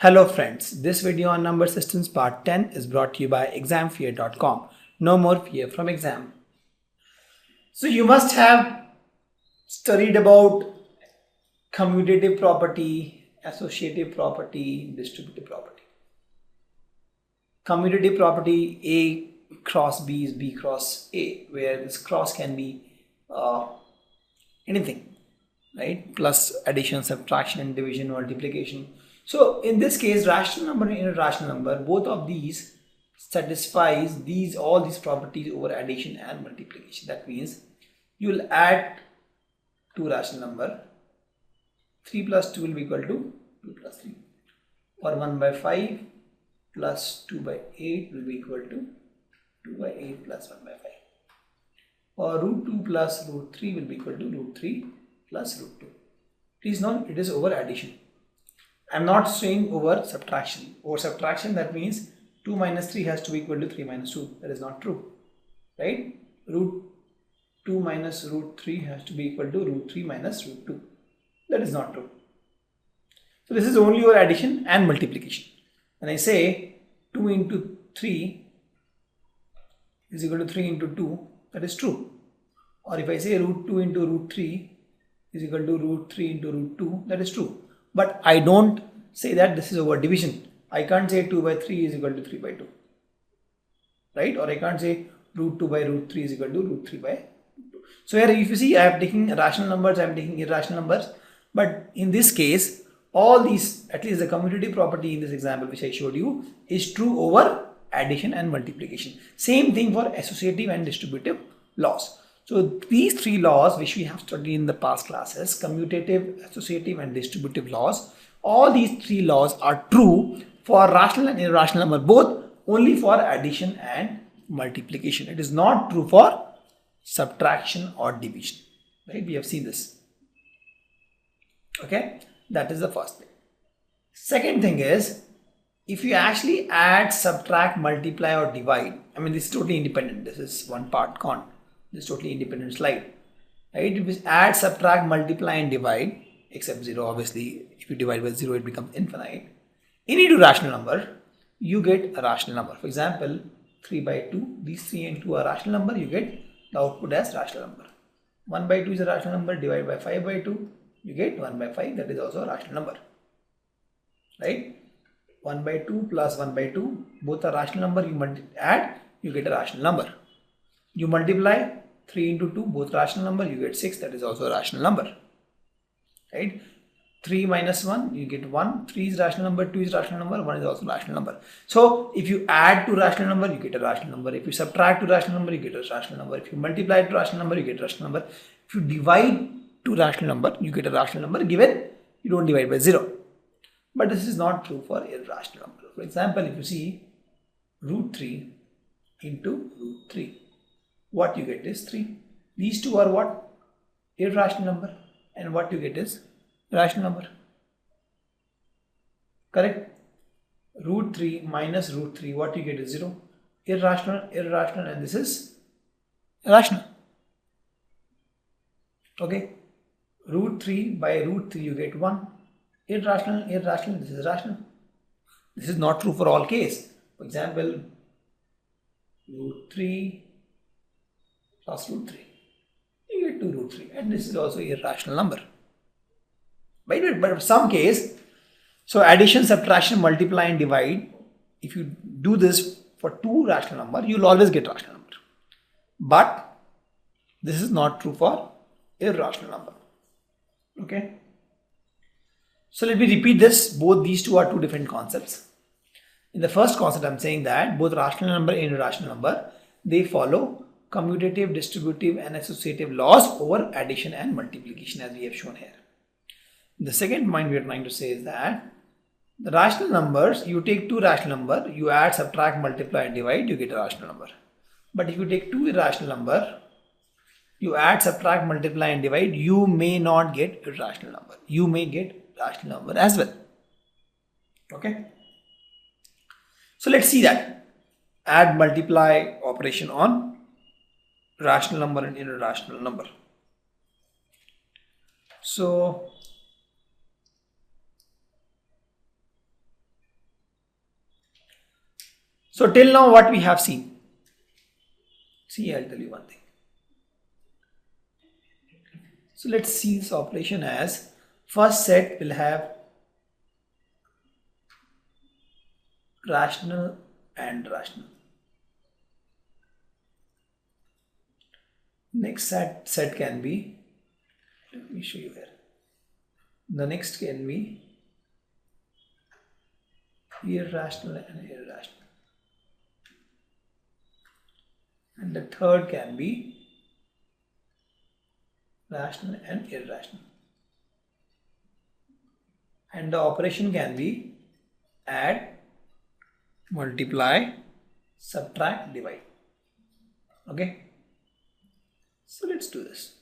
Hello friends, this video on number systems part 10 is brought to you by examfear.com. No more fear from exam. So you must have studied about commutative property, associative property, distributive property. Commutative property A cross B is B cross A, where this cross can be anything, right? Plus addition, subtraction, division, multiplication. So in this case, rational number and irrational number, both of these satisfies all these properties over addition and multiplication. That means you will add two rational number. 3 plus 2 will be equal to 2 plus 3. Or 1 by 5 plus 2 by 8 will be equal to 2 by 8 plus 1 by 5. Or root 2 plus root 3 will be equal to root 3 plus root 2. Please note it is over addition. I am not saying over subtraction. Over subtraction, that means 2 minus 3 has to be equal to 3 minus 2. That is not true, right? Root 2 minus root 3 has to be equal to root 3 minus root 2. That is not true. So this is only over addition and multiplication. When I say 2 into 3 is equal to 3 into 2, that is true. Or if I say root 2 into root 3 is equal to root 3 into root 2, that is true. But I don't say that this is over division. I can't say 2 by 3 is equal to 3 by 2. Right? Or I can't say root 2 by root 3 is equal to root 3 by root 2. So here if you see, I am taking rational numbers, I am taking irrational numbers. But in this case, all these, at least the commutative property in this example which I showed you, is true over addition and multiplication. Same thing for associative and distributive laws. So these three laws which we have studied in the past classes, commutative, associative and distributive laws, all these three laws are true for rational and irrational number, both only for addition and multiplication. It is not true for subtraction or division, right? We have seen this. Okay, that is the first thing. Second thing is, if you actually add, subtract, multiply or divide, I mean this is totally independent. This is one part con. This is totally independent slide, right? If you add, subtract, multiply and divide, except 0, obviously if you divide by 0 it becomes infinite. Any two rational number, you get a rational number. For example, 3 by 2, these 3 and 2 are rational number, you get the output as rational number. 1 by 2 is a rational number, divided by 5 by 2, you get 1 by 5, that is also a rational number, right? 1 by 2 plus 1 by 2, both are rational number, you add, you get a rational number. You multiply 3 into 2, both rational number, you get 6, that is also a rational number, right? 3 minus 1, you get 1, 3 is rational number, 2 is rational number, 1 is also rational number. So if you add to rational number, you get a rational number. If you subtract to rational number, you get a rational number. If you multiply to rational number, you get a rational number. If you divide to rational number, you get a rational number, given you don't divide by 0. But this is not true for irrational number. For example, if you see root 3 into root 3, what you get is 3. These two are what? Irrational number. And what you get is rational number. Correct? Root 3 minus root 3, what you get is 0. Irrational, and this is rational. Okay? Root 3 by root 3, you get 1. Irrational, this is rational. This is not true for all case. For example, root 3 plus root 3, you get 2 root 3, and this is also irrational number. But in some case, so addition, subtraction, multiply and divide, if you do this for two rational number, you will always get rational number. But this is not true for irrational number. Okay. So let me repeat this. Both these two are two different concepts. In the first concept, I am saying that both rational number and irrational number, they follow commutative, distributive and associative laws over addition and multiplication, as we have shown here. The second point we are trying to say is that the rational numbers, you take two rational number, you add, subtract, multiply and divide, you get a rational number. But if you take two irrational number, you add, subtract, multiply and divide, you may not get a rational number. You may get rational number as well. Okay. So let's see that. Add, multiply operation on rational number and irrational number. So So till now what we have seen. See, I'll tell you one thing. So let's see this operation as first set will have rational and rational. Next set can be, let me show you here. The next can be irrational and irrational. And the third can be rational and irrational. And the operation can be add, multiply, subtract, divide. Okay. So let's do this.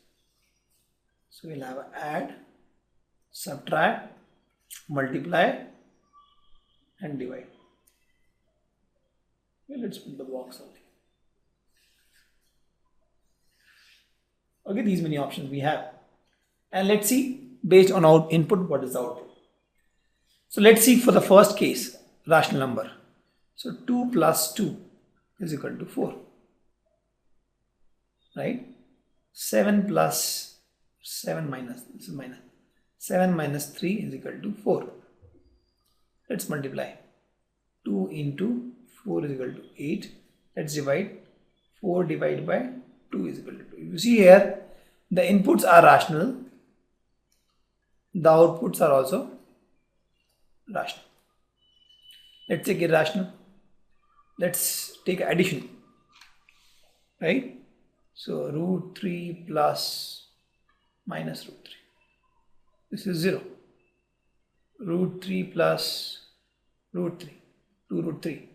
So we'll have add, subtract, multiply and divide. Okay, let's put the box only. Okay, these many options we have. And let's see based on our input what is the output. So let's see for the first case, rational number. So 2 plus 2 is equal to 4. Right? 7 plus 7 minus, this is minus. 7 minus 3 is equal to 4. Let's multiply. 2 into 4 is equal to 8. Let's divide. 4 divided by 2 is equal to 2. You see here, the inputs are rational. The outputs are also rational. Let's take irrational. Let's take addition. Right? So root 3 plus minus root 3. This is 0. Root 3 plus root 3. 2 root 3.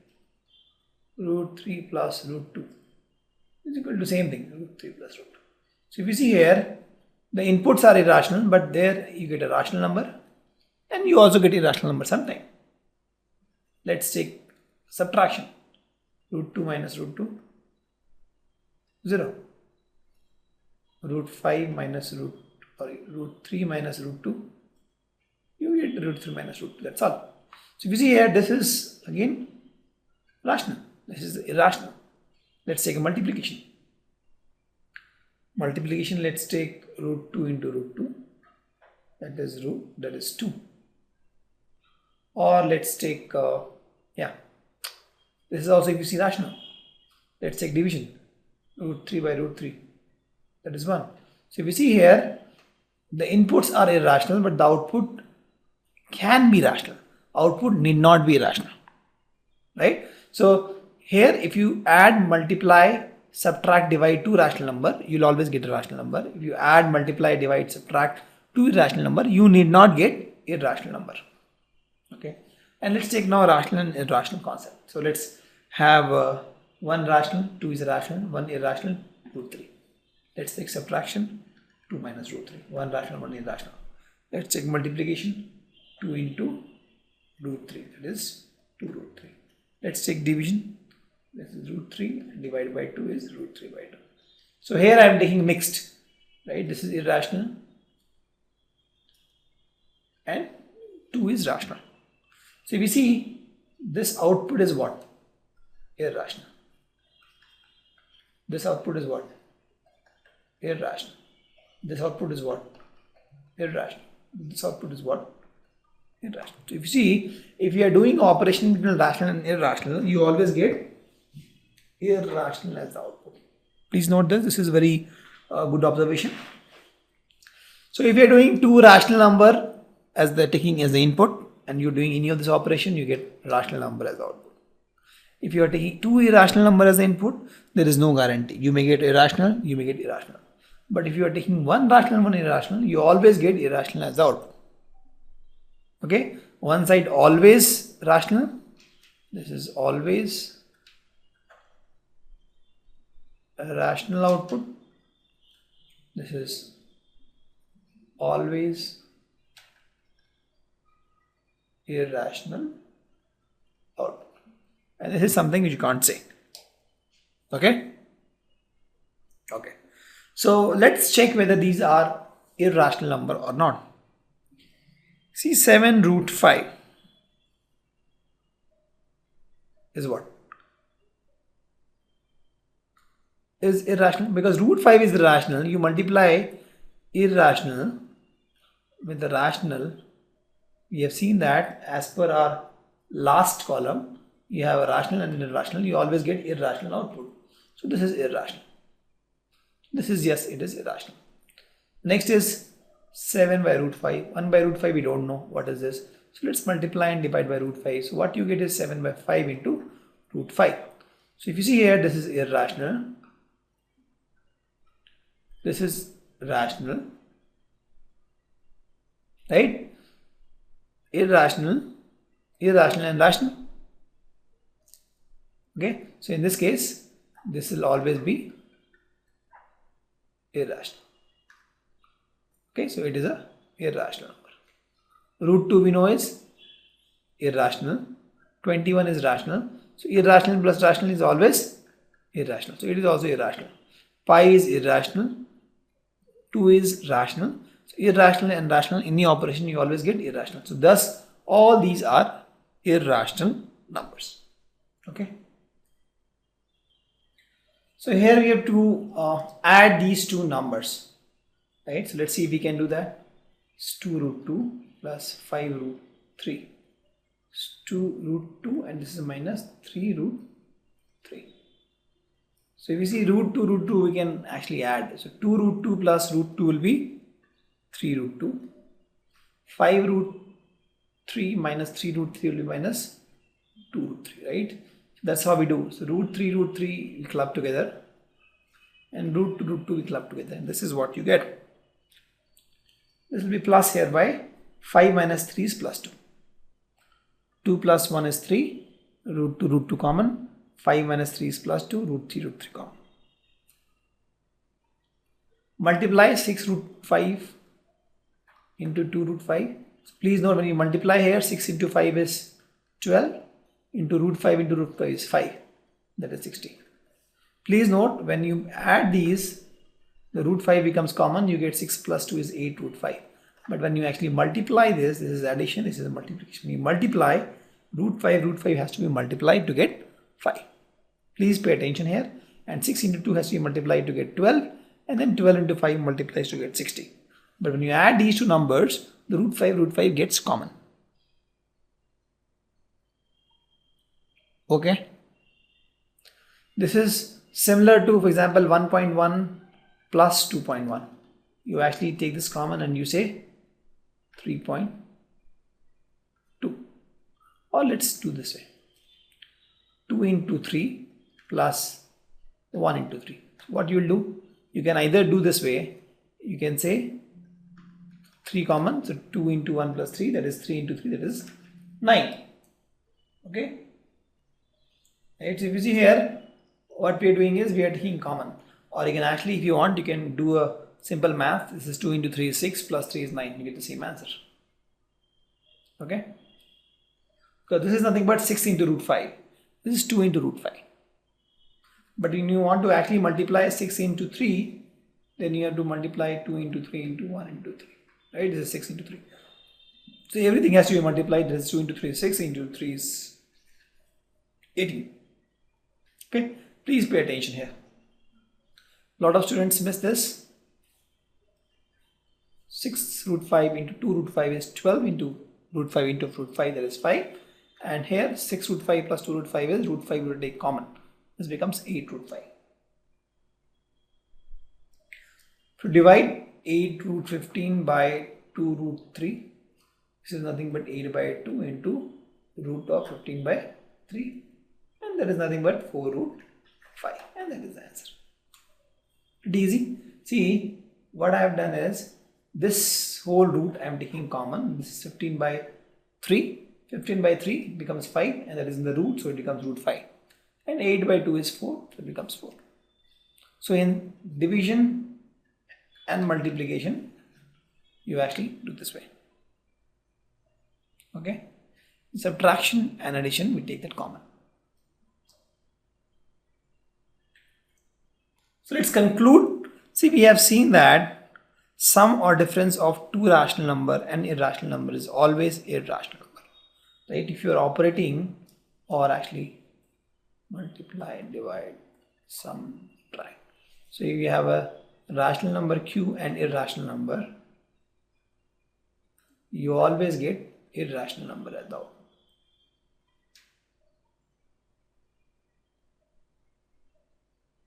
Root 3 plus root 2 is equal to same thing, root 3 plus root 2. So if you see here, the inputs are irrational, but there you get a rational number and you also get irrational number sometime. Let's take subtraction. Root 2 minus root 2, 0. Root 5 minus root 3 minus root 2, you get root 3 minus root 2, that's all. So if you see here, this is again rational, this is irrational. Let's take a multiplication. Multiplication, let's take root 2 into root 2, that is 2. Or let's take, this is also if you see rational. Let's take division, root 3 by root 3, that is 1. So if you see here, the inputs are irrational, but the output can be rational. Output need not be irrational, right? So here, if you add, multiply, subtract, divide two rational number, you'll always get a rational number. If you add, multiply, divide, subtract two irrational number, you need not get irrational number. Okay, and let's take now rational and irrational concept. So let's have one rational, two is irrational, one irrational, root 3. Let's take subtraction, 2 minus root 3, one rational, one irrational. Let's take multiplication, 2 into root 3, that is 2 root 3. Let's take division, this is root 3 divided by 2 is root 3 by 2. So here I am taking mixed, right? This is irrational and 2 is rational. So if you see, this output is what? Irrational. This output is what? Irrational. This output is what? Irrational. This output is what? Irrational. So if you see, if you are doing operation between rational and irrational, you always get irrational as the output. Please note this is very good observation. So if you are doing two rational number as the taking as the input and you're doing any of this operation, you get rational number as the output. If you are taking two irrational number as the input, there is no guarantee. You may get irrational, you may get irrational. But if you are taking one rational and one irrational, you always get irrational as the output. Okay, one side always rational, this is always a rational output, this is always irrational output, and this is something which you can't say. Okay, so let's check whether these are irrational number or not. See, 7 root 5 is what? is irrational because root 5 is irrational. You multiply irrational with the rational. We have seen that as per our last column, you have a rational and irrational. You always get irrational output. So this is irrational. This is, yes, it is irrational. Next is 7 by root 5. 1 by root 5, we don't know what is this. So let's multiply and divide by root 5. So what you get is 7 by 5 into root 5. So if you see here, this is irrational. This is rational. Right? Irrational, irrational and rational. Okay. So in this case, this will always be irrational. Okay. So it is a irrational number. Root 2 we know is irrational. 21 is rational. So irrational plus rational is always irrational. So it is also irrational. Pi is irrational. 2 is rational. So irrational and rational, in the operation you always get irrational. So thus all these are irrational numbers. Okay. So here we have to add these two numbers. Right. So let's see if we can do that. It's 2 root 2 plus 5 root 3. It's 2 root 2 and this is minus 3 root 3. So if you see root 2 we can actually add. So 2 root 2 plus root 2 will be 3 root 2. 5 root 3 minus 3 root 3 will be minus 2 root 3, right? That's how we do. So root 3 we club together and root 2 we club together, and this is what you get. This will be plus here by 5 minus 3 is plus 2. 2 plus 1 is 3, root 2 common. 5 minus 3 is plus 2, root 3 common. Multiply 6 root 5 into 2 root 5. So please note, when you multiply here, 6 into 5 is 12, into root 5 into root 5 is 5, that is 60. Please note, when you add these, the root 5 becomes common, you get 6 plus 2 is 8 root 5. But when you actually multiply this is addition, this is a multiplication. When you multiply, root 5 has to be multiplied to get 5. Please pay attention here. And 6 into 2 has to be multiplied to get 12, and then 12 into 5 multiplies to get 60. But when you add these two numbers, the root 5 gets common. Okay. This is similar to, for example, 1.1 plus 2.1. You actually take this common and you say 3.2. Or let's do this way. 2 into 3 plus 1 into 3. What you will do? You can either do this way. You can say 3 common. So 2 into 1 plus 3, that is 3 into 3, that is 9. Okay. Right. So if you see here, what we are doing is we are taking common. Or you can actually, if you want, you can do a simple math. This is 2 into 3 is 6 plus 3 is 9. You get the same answer. Okay. Because this is nothing but 6 into root 5. This is 2 into root 5. But when you want to actually multiply 6 into 3, then you have to multiply 2 into 3 into 1 into 3. Right? This is 6 into 3. So everything has to be multiplied. This is 2 into 3 is 6, into 3 is 18. Okay. Please pay attention here. A lot of students miss this. 6 root 5 into 2 root 5 is 12 into root 5 into root 5, that is 5. And here 6 root 5 plus 2 root 5 is root 5 will take common. This becomes 8 root 5. To divide 8 root 15 by 2 root 3, this is nothing but 8 by 2 into root of 15 by 3. And that is nothing but 4 root 5. And that is the answer. Pretty easy. See, what I have done is, this whole root I am taking common. This is 15 by 3. 15 by 3 becomes 5, and that is in the root, so it becomes root 5. And 8 by 2 is 4, so it becomes 4. So in division and multiplication, you actually do this way. Okay. In subtraction and addition, we take that common. So let's conclude. See, we have seen that sum or difference of two rational number and irrational number is always irrational number. Right? If you are operating or actually multiply, divide, sum, subtract. So if you have a rational number q and irrational number, you always get irrational number at the output.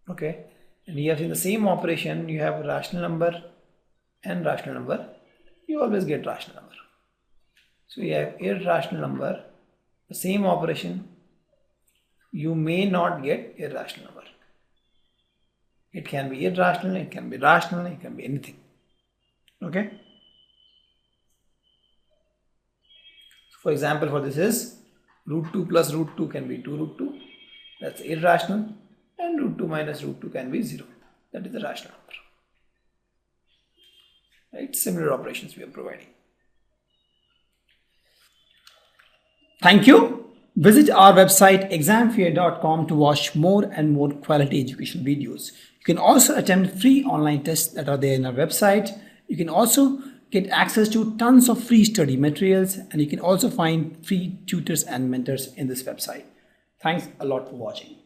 Okay, and here in the same operation you have rational number and rational number, you always get rational number. So you have irrational number, the same operation, you may not get irrational number. It can be irrational, it can be rational, it can be anything. Okay. So for example, for this is root 2 plus root 2 can be 2 root 2. That's irrational. And root 2 minus root 2 can be 0. That is the rational number. Right? Similar operations we are providing. Thank you. Visit our website examfear.com to watch more and more quality education videos. You can also attempt free online tests that are there in our website. You can also get access to tons of free study materials, and you can also find free tutors and mentors in this website. Thanks a lot for watching.